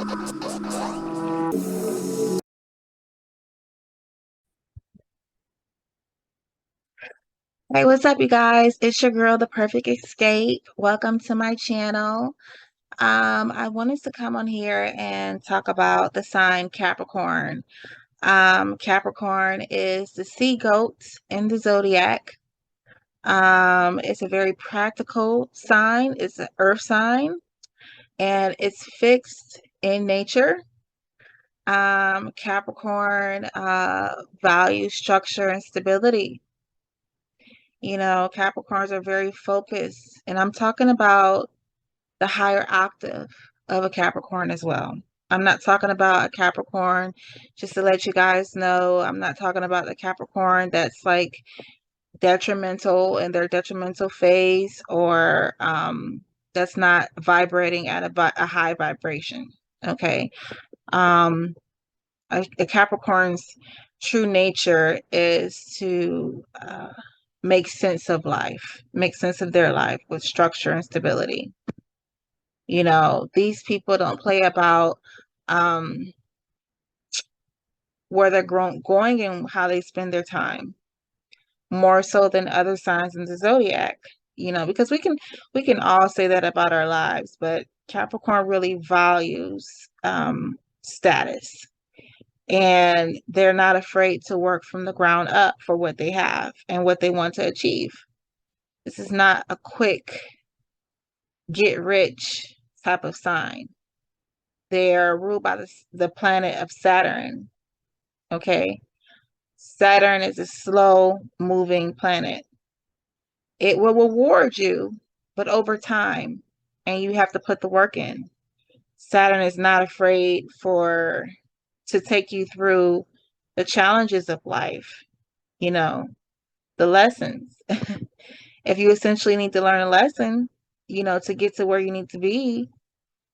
Hey, what's up, you guys? It's your girl, The Perfect Escape. Welcome to my channel. I wanted to come on here and talk about the sign Capricorn. Capricorn is the sea goat in the zodiac. It's a very practical sign. It's an earth sign, and it's fixed in nature. Capricorn values structure and stability. You know, Capricorns are very focused, and I'm talking about the higher octave of a Capricorn as well. I'm not talking about a Capricorn, just to let you guys know, I'm not talking about the Capricorn that's like detrimental in their detrimental phase, or that's not vibrating at a high vibration. Okay. Um, a Capricorn's true nature is to make sense of life, make sense of their life with structure and stability. You know, these people don't play about um, where they're going and how they spend their time, more so than other signs in the zodiac. You know, because we can all say that about our lives, but Capricorn really values status, and they're not afraid to work from the ground up for what they have and what they want to achieve. This is not a quick get rich type of sign. They're ruled by the planet of Saturn. Okay. Saturn is a slow moving planet. It will reward you, but over time, and you have to put the work in. Saturn is not afraid to take you through the challenges of life, you know, the lessons. If you essentially need to learn a lesson, you know, to get to where you need to be,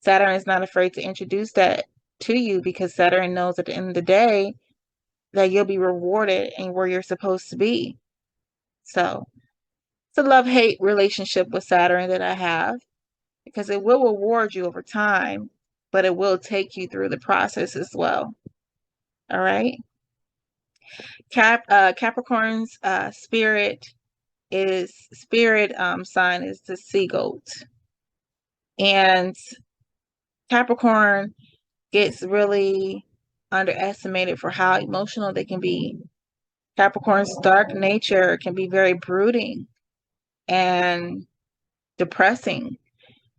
Saturn is not afraid to introduce that to you, because Saturn knows at the end of the day that you'll be rewarded and where you're supposed to be. So it's a love-hate relationship with Saturn that I have, because it will reward you over time, but it will take you through the process as well. All right. Capricorn's spirit sign is the sea goat. And Capricorn gets really underestimated for how emotional they can be. Capricorn's dark nature can be very brooding and depressing,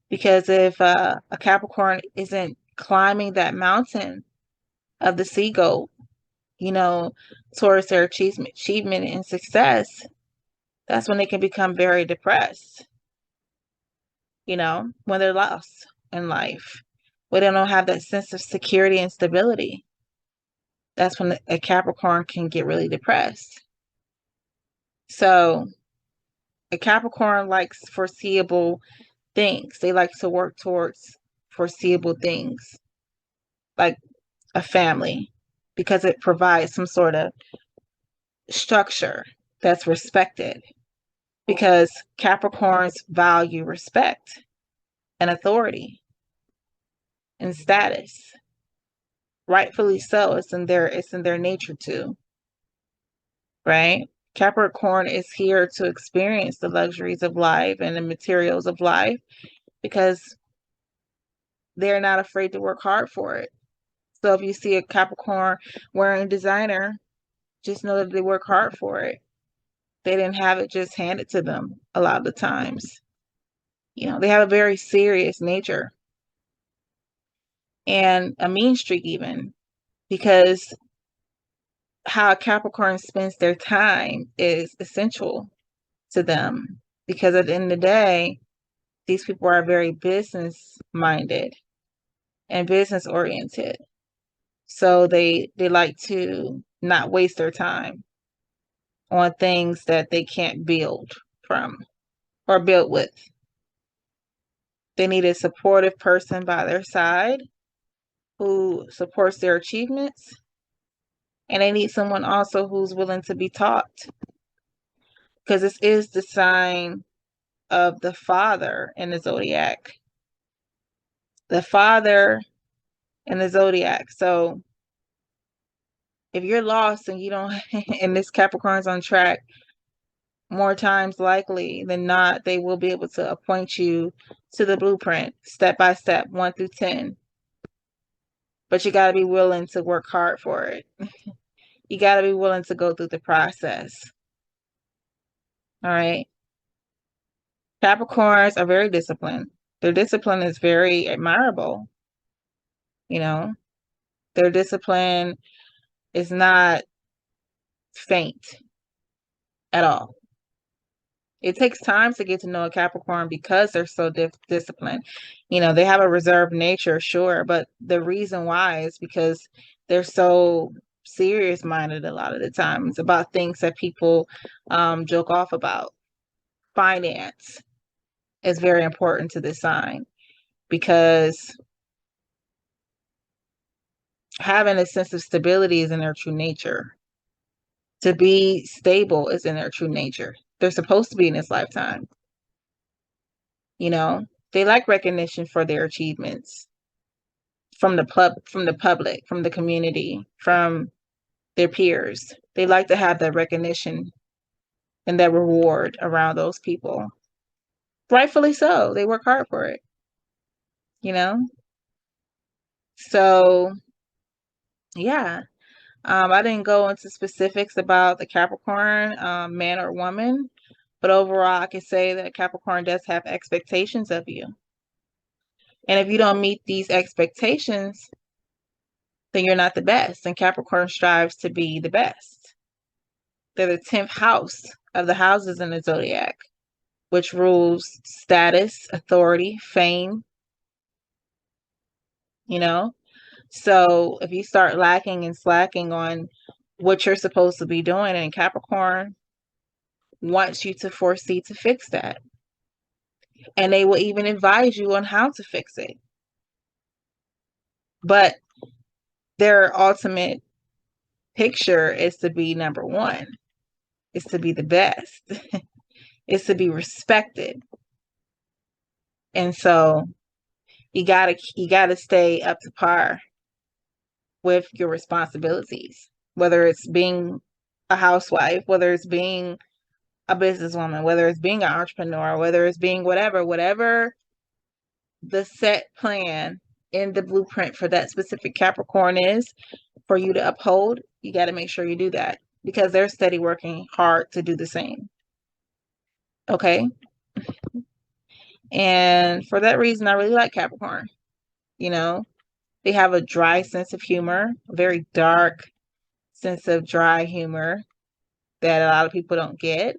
because if a Capricorn isn't climbing that mountain of the sea goat, you know, towards their achievement and success, that's when they can become very depressed, you know, when they're lost in life, when they don't have that sense of security and stability. That's when a Capricorn can get really depressed. So a Capricorn likes foreseeable things. They like to work towards foreseeable things, like a family, because it provides some sort of structure that's respected. Because Capricorns value respect and authority and status. Rightfully so. It's in their nature to, right? Capricorn is here to experience the luxuries of life and the materials of life, because they're not afraid to work hard for it. So if you see a Capricorn wearing designer, just know that they work hard for it. They didn't have it just handed to them a lot of the times. You know, they have a very serious nature and a mean streak even, because how Capricorn spends their time is essential to them, because at the end of the day, these people are very business minded and business oriented. So they like to not waste their time on things that they can't build from or build with. They need a supportive person by their side who supports their achievements, and they need someone also who's willing to be taught, because this is the sign of the father in the zodiac. The father in the zodiac. So if you're lost and you don't, and this Capricorn's on track, more times likely than not, they will be able to appoint you to the blueprint step by step, 1 through 10. But you got to be willing to work hard for it. You got to be willing to go through the process. All right. Capricorns are very disciplined. Their discipline is very admirable. You know, their discipline is not faint at all. It takes time to get to know a Capricorn because they're so disciplined. You know, they have a reserved nature, sure, but the reason why is because they're so serious minded a lot of the time. It's about things that people joke off about. Finance is very important to this sign because having a sense of stability is in their true nature. To be stable is in their true nature. They're supposed to be in this lifetime. You know, they like recognition for their achievements from the public, from the community, from their peers. They like to have that recognition and that reward around those people. Rightfully so. They work hard for it. You know? So, yeah. I didn't go into specifics about the Capricorn, man or woman, but overall, I can say that Capricorn does have expectations of you. And if you don't meet these expectations, then you're not the best. And Capricorn strives to be the best. They're the 10th house of the houses in the zodiac, which rules status, authority, fame, you know? So if you start lacking and slacking on what you're supposed to be doing, and Capricorn wants you to foresee to fix that. And they will even advise you on how to fix it. But their ultimate picture is to be number one, is to be the best, is to be respected. And so you gotta stay up to par with your responsibilities, whether it's being a housewife, whether it's being a businesswoman, whether it's being an entrepreneur, whether it's being whatever the set plan in the blueprint for that specific Capricorn is for you to uphold, you got to make sure you do that because they're steady working hard to do the same. Okay. And for that reason, I really like Capricorn. You know, they have a dry sense of humor, a very dark sense of dry humor that a lot of people don't get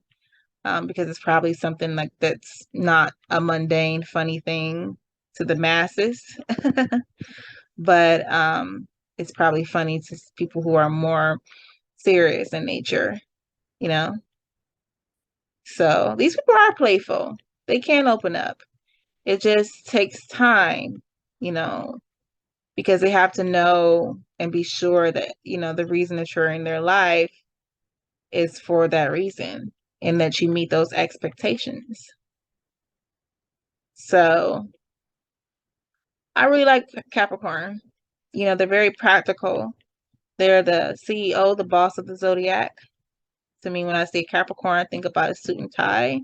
because it's probably something like that's not a mundane, funny thing to the masses. But it's probably funny to people who are more serious in nature, you know? So these people are playful. They can open up. It just takes time, you know, because they have to know and be sure that, you know, the reason that you're in their life is for that reason and that you meet those expectations. So I really like Capricorn. You know, they're very practical. They're the CEO, the boss of the zodiac. To me, when I say Capricorn, I think about a suit and tie,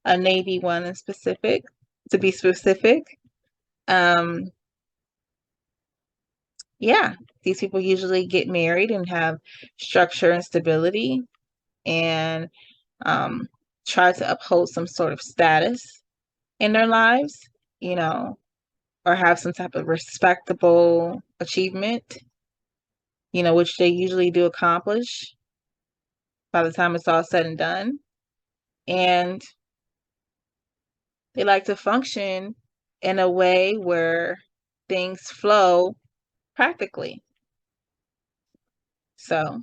a navy one in specific, to be specific. Yeah, these people usually get married and have structure and stability and try to uphold some sort of status in their lives, you know, or have some type of respectable achievement, you know, which they usually do accomplish by the time it's all said and done. And they like to function in a way where things flow practically. So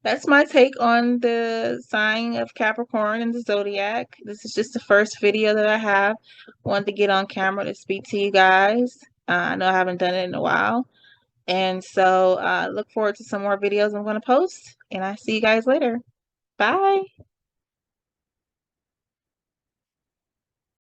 that's my take on the sign of Capricorn and the zodiac. This is just the first video that I have. Wanted to get on camera to speak to you guys. I know I haven't done it in a while. And so look forward to some more videos I'm going to post. And I see you guys later. Bye.